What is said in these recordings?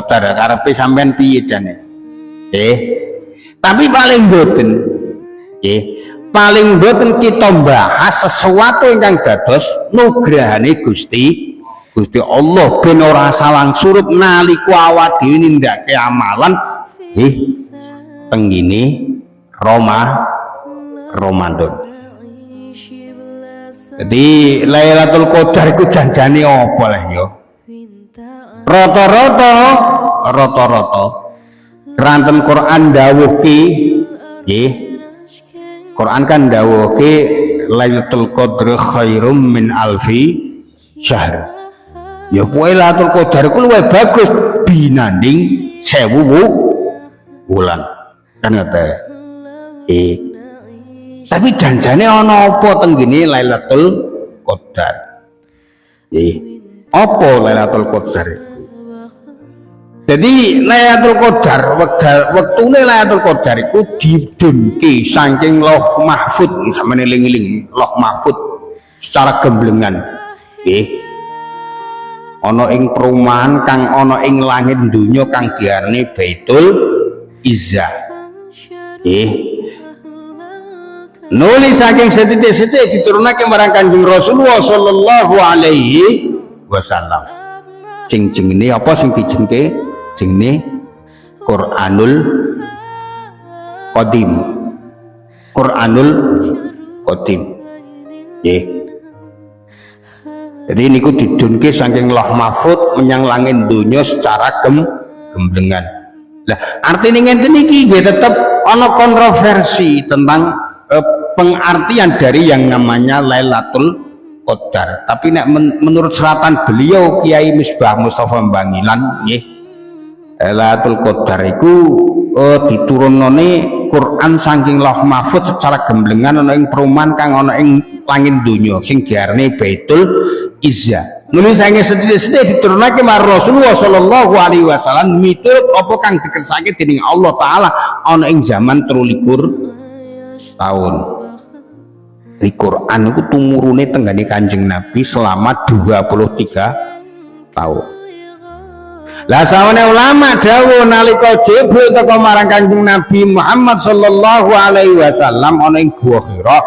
Qadar karepe sampean piye jane? Tapi paling boten paling boten kita bahas sesuatu ingkang dados nugrahane Gusti Allah ben ora salang surut nalika awak dhewe nindakake amalan tenggini Ramadan. Jadi Lailatul Qadar iku janjane apa lah ya? Rata-rata keranten Quran dawuhke nggih. Quran kan dawuhke Lailatul Qadar khairum min alfi syahr. Ya kuwi Lailatul Qadar iku luwih bagus binanding 1000 wulan. Kan ngoten. Tapi janjane ana apa tenggene Lailatul Qadar? Apa Lailatul Qadar iku? Jadi Lailatul Qadar wektune Lailatul Qadar iku didunke saking Lauh Mahfud sampeyan eling-eling Lauh Mahfud secara gemblengan. Ana ing perumahan kang ana ing langit donya kang diarani Baitul Izzah. Nulis saking sithik-sithik diturunake marang Kanjeng Rasulullah sallallahu alaihi wasallam. Sing jenenge apa sing dijengke? Jenenge Quranul Qadim. Quranul Qadim. Jadi niku didunke saking Lauh Mahfud menyang langit donya secara gemblengan. Lah artine ngenten iki nggih tetep ana kontroversi tentang pengartian dari yang namanya Lailatul Qadar. Tapi nek menurut seratan beliau Kiai Misbah Mustafa Bangilan nggih, Lailatul Qadar iku diturunane Quran saking Lauh Mahfud secara gemblengan ana ing perumahan kang ana ing langit donya sing diarani Baitul Izzah. Nulis sange sedhik-sedhik diturunake marang Rasulullah sallallahu alaihi wasallam miturut apa kang dikersake dening Allah taala ana ing zaman 23 tahun. Di Quran itu tumurune tenggane Kanjeng Nabi selama 23 tahun. Lah sawane ulama dawuh nalika Jibril teka marang Kanjeng Nabi Muhammad sallallahu alaihi wasallam ana ing Gua Hira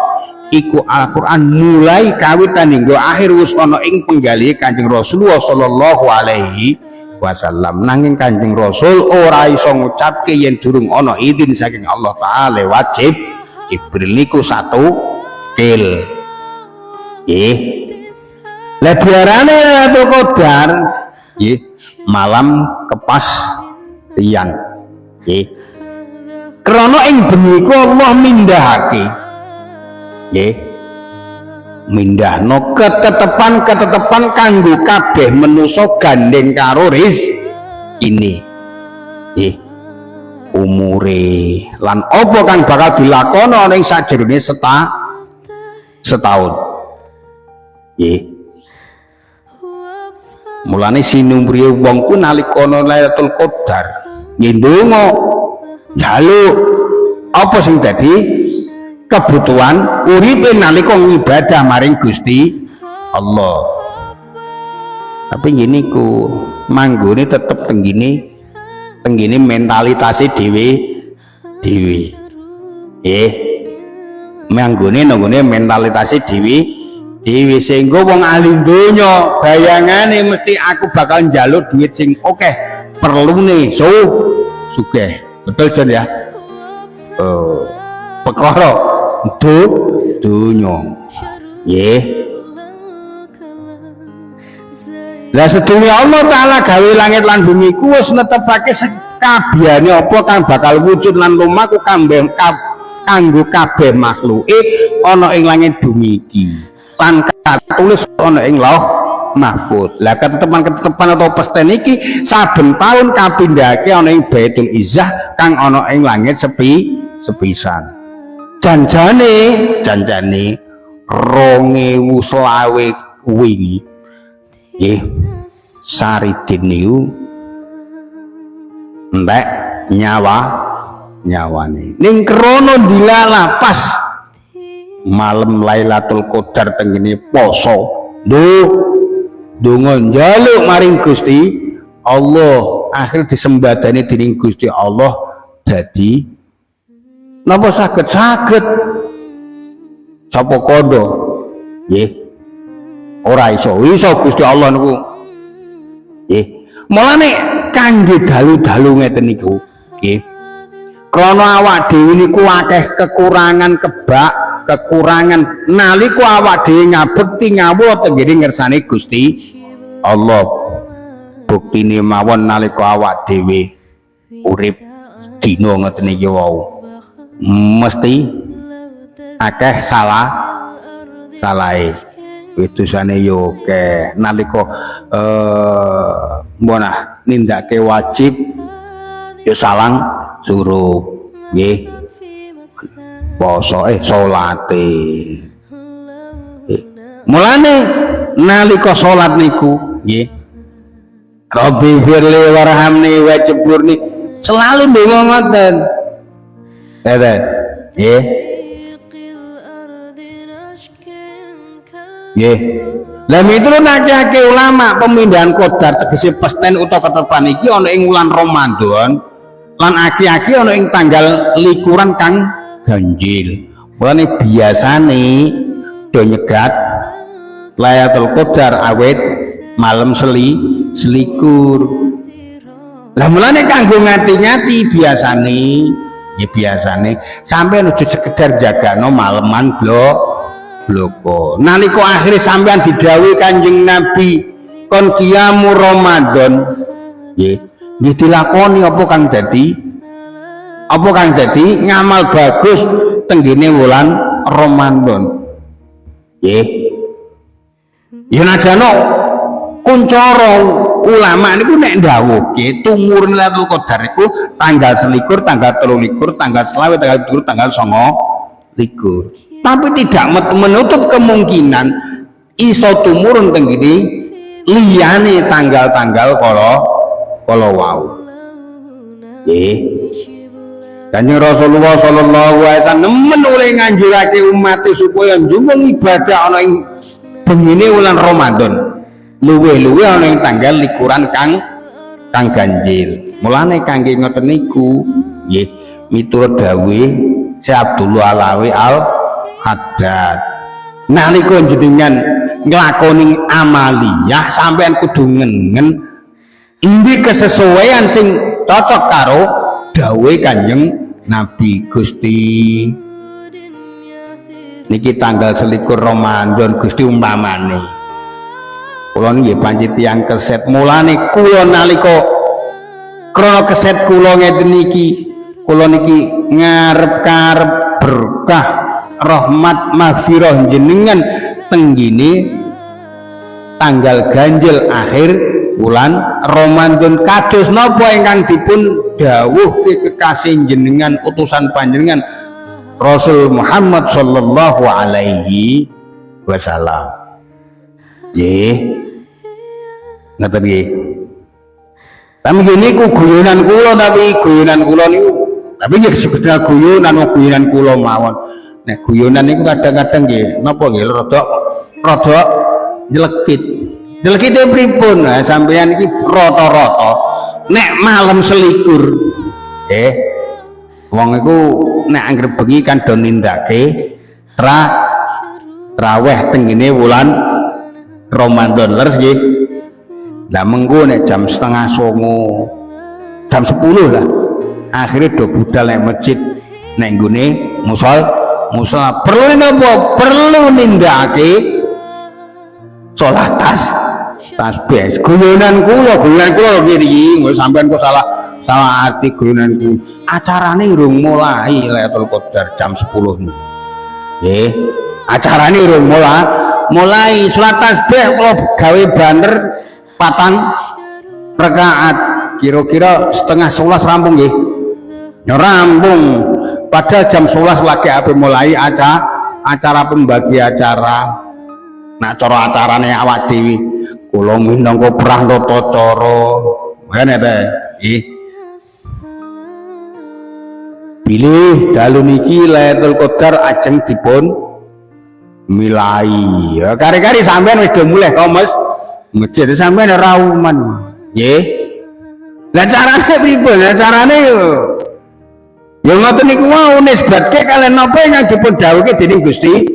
iku Al-Qur'an mulai kawitan hingga akhir wis ana ing penggalihe Kanjeng Rasulullah sallallahu alaihi wasallam. Nanging Kanjeng Rasul ora iso ngucapke yen durung ana izin saking Allah taala lewat Jibril niku satu kil. Lah diarane Lailatul Qadar malam kepastian. Krana ing bengi iku Allah mindahake mindahno ketetepan kanggo kabeh manusa gandeng karo ini umure lan apa kang bakal dilakoni ana ing sajroning setahun. Mulane sinumriye wong ku nalika Lailatul Qadar ndonga njaluk apa sing dadi kebutuhan uripe nalika ngibadah maring Gusti Allah. Tapi ngene ku manggone tetep tenggine mentalitasé dhewe. Manggone nggone mentalitasé dhewe sehingga wong ahli donya bayangane mesti aku bakal njaluk duit sing akeh perlune sugih. Betul Jon ya? Perkara donya lah sedunia Allah taala gawe langit lan bumi ku wis netepake sekabehane apa kang bakal wujud lan lumaku kanggo kabeh makhluke ana ing langit bumi iki lan katulis ana ing Lauh Mahfud. Lah ketetepan atau pesten iki saben taun kapindhake ana ing Baitul Izzah kang ana ing langit sepisan. Janjane 2020 wingi Saridin niku entek nyawane ning krana dilala pas malam Lailatul Qadar tengene poso ndonga njaluk maring Gusti Allah akhir disembadani dening Gusti Allah dadi napa saged sapa kondo nggih ora iso Gusti Allah niku nggih mulane kangge dalu-dalu ngeten niku nggih krana awak dhewe niku akeh kekurangan kekurangan nalika awak dhewe ngabekti ngawula tenggene ngersane Gusti Allah. Buktine mawon nalika awak dhewe urip dina ngeten iki wau mesti akeh salahe wedusane yo akeh nalika mbonah nindakake wajib yo salang suruh nggih poso salate mulane nalika salat niku nggih Rabbi firli warhamni wajburni selalu ndonga ngoten nggih nggih lah miturut ulama pemindahan qadar tegese pesten utawa ketepan iki ana ing wulan Ramadan lan aki-aki ana ing tanggal likuran kang ganjil mulane biasane do nyegat Lailatul Qadar awet malam selikur lah mulane kanggo ngati-ngati biasane sampeyan aja sekedar jagano maleman bloko nalika akhir sampeyan didhawuhi Kanjeng Nabi kon qiyamul Ramadan nggih dilakoni apa kang dadi ngamal bagus tenggene wulan Ramadan nggih yen ajana kuncara ulama niku nek ndawuhke tumur Lailatul Qadar iku tanggal 21, tanggal 23, tanggal 20, tanggal 27, tanggal 29. Tapi tidak menutup kemungkinan iso tumurun tenggene liyane tanggal-tanggal kala wau. Nggih. Kanjeng Rasulullah sallallahu alaihi wasallam nemen oleh nganjurake umat supaya njungung ibadah ana ing bengine wulan Ramadan. Luwih-luwih ana ing tanggal likuran kang ganjil. Mulane kangge ngoten niku nggih miturut dawuh Syekh Abdullah Alawi Al-Haddad. Nalika jenengan nglakoni amaliyah sampean kudu ngengen endi kesesuaian sing cocok karo dawuh Kanjeng Nabi Gusti. Niki tanggal 21 Ramadan Gusti umpamane kula nggih pancen tiyang keset mulane kula nalika krana keset kula ngeten niki kula niki ngarep-arep berkah rahmat maghfirah jenengan tenggine tanggal ganjil akhir bulan Ramadan kados napa ingkang dipun dawuhke kekasih jenengan utusan panjenengan Rasul Muhammad sallallahu alaihi wasallam. Nggih. Ngoten nggih. Tapi niku guyonan kula niku. Tapi nggih sekedar guyonan kula mawon. Nek guyonan niku kadang-kadang nggih napa nggih rada nyelekit. Nyelekite pripun? Nah, sampeyan iki rata-rata nek malam selikur wong iku nek anggere bengi kan do nindakake traweh tenggene wulan Ramadan leres nggih. Lah mengko nek jam 8:30 jam 10 lah akhirnya do budal nek masjid nek nggone musala perlu napa perlu nindakake salat tasbih. Guyonan kula iki sampean kok salah arti guyonanku. Acarane urung mulai Lailatul Qadar jam 10 niku. Nggih, acarane urung mulai salat tasbih kula gawe banner 4 rakaat kira-kira setengah 11 rampung nggih. Ya rampung. Padahal jam 11 lagi ape mulai acara pembagi acara. Nah cara acarane awak dhewe kula minangka perang tata cara ngene ta nggih. Pilih dalu niki Lailatul Qadar ajeng dipun milai. Ya kari-kari sampean wis do mulih kok Mas. Masjid sampean ora uman. Nggih. Lah carane pripun? Lah carane ya ngoten niku mau nisbatke kalian napa ingkang dipun dawuhke dening Gusti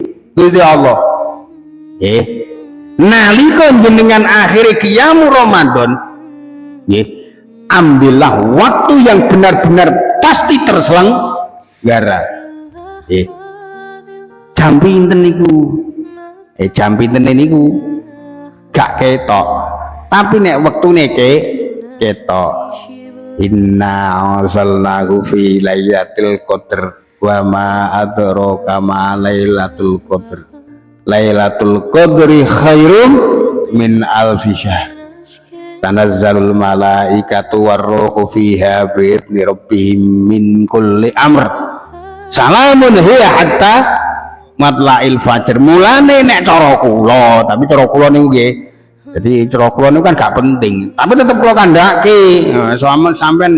Allah. Nalika jenengan akhiri qiyamul Ramadan, ambillah waktu yang benar-benar pasti terselenggara. Jam pinten niku? Jam pinten niku gak ketok. Tapi nek wektune ketok. Inna anzalnahu fi lailatul qadr wa ma adraka ma lailatul qadr. Lailatul qadri khairum min alfi syahr. Tanazzalul malaikatu warruhu fiha bi'izni rabbihim min kulli amr. Salamun hiya hatta matla'il fajr. Mulane nek cara kula, tapi cara kula niku nggih. Jadi cara kula niku kan gak penting, tapi tetep kula kandhake. Soalnya sampean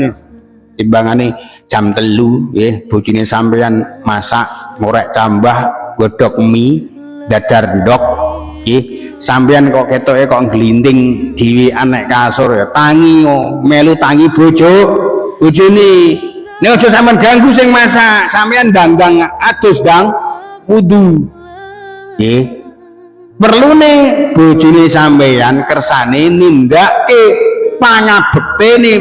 timbangane jam 3 nggih, bojone sampean masak ngorek cambah, godhog mie, dadar ndok nggih. Sampean kok ketoke kok nglinting dhewean nek kasur ya tangi melu tangi bojone. Nek aja sampean ganggu sing masak, sampean ndang adus ndang wudu. Nggih. Perlune bojone sampeyan kersane nindake pangabektene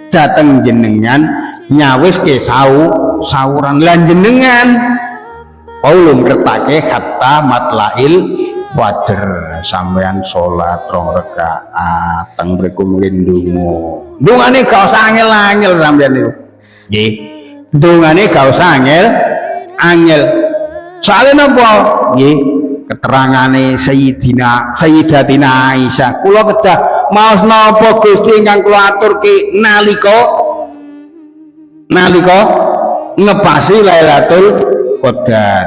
dhateng jenengan nyawiske sawuran lan jenengan ulun kertake hatta matla'il fajr. Sampeyan salat 2 rakaat teng mriku mungkin ndungane gak usah angel-angel sampeyan niku nggih. Ndungane gak usah angel soalé napa nggih keterangane Sayyidatina Aisyah. Kula kedah maos napa Gusti ingkang kula aturke nalika ngebasi Lailatul Qadar.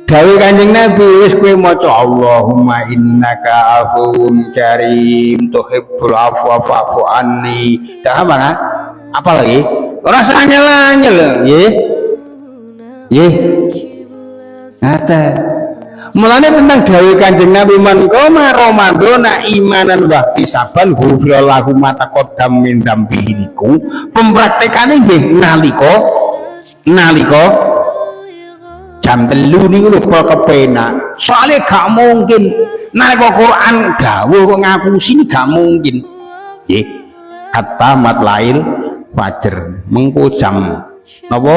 Dawuh Kanjeng Nabi, wis kowe maca Allahumma innaka afuwun karim tuhibbul afwa fa'fu anni. Dah apa kan? Apa lagi? Ora angel-angel nggih. Nggih. Ngate. Mulane tentang dawuh Kanjeng Nabi man qoma ramadhana imanan wa ihtisaban ghufira lahu ma taqaddam min dzambihi niku pempraktekane nggih nalika jam 3 niku lho kok kepenak. Soale gak mungkin nalika Quran dawuh kok ngapusi gak mungkin. Nggih. Hatta matlail fajr mengko jam napa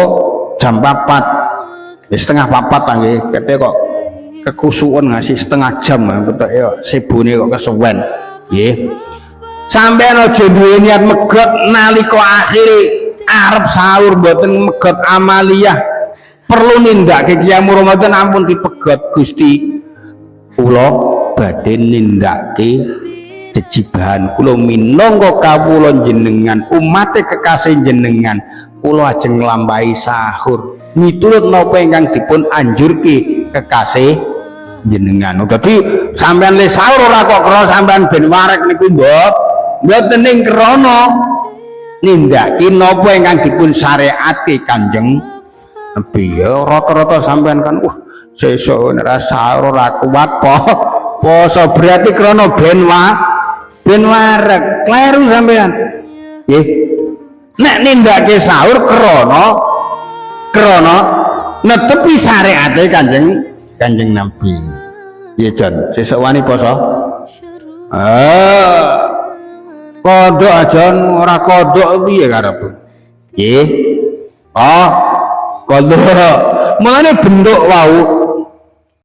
jam 4 setengah 4 nggih kate kok kekusukan ngasih setengah jam betul ya sibune kok kesuwen nggih. Sampeyan aja duwe niat megot nalika akhire arep sahur mboten megot amaliyah perlu nindakake qiyamul Ramadan ampun dipegot Gusti kula badhe nindakake jejibahan kula minangka kawula jenengan umate kekasih jenengan kula ajeng nglampahi sahur miturut napa ingkang dipun anjurke kekasih jenengan. Dadi sampean le sahur ora kok krana sampean ben warek niku mboten ning krana nindakake napa ingkang dipun syariate Kanjeng Nabi. Ya rata-rata sampean kan sesuk ora sahur ora kuat poso berarti krana ben warek. Kleru sampean. Nggih. Nek nindakake sahur krana netepi syariate Kanjeng Nabi. Iya Jon, sesuk wani poso. Kodok aja ora kodok piye karepmu? Nggih. Kodok. Mulane bentuk wau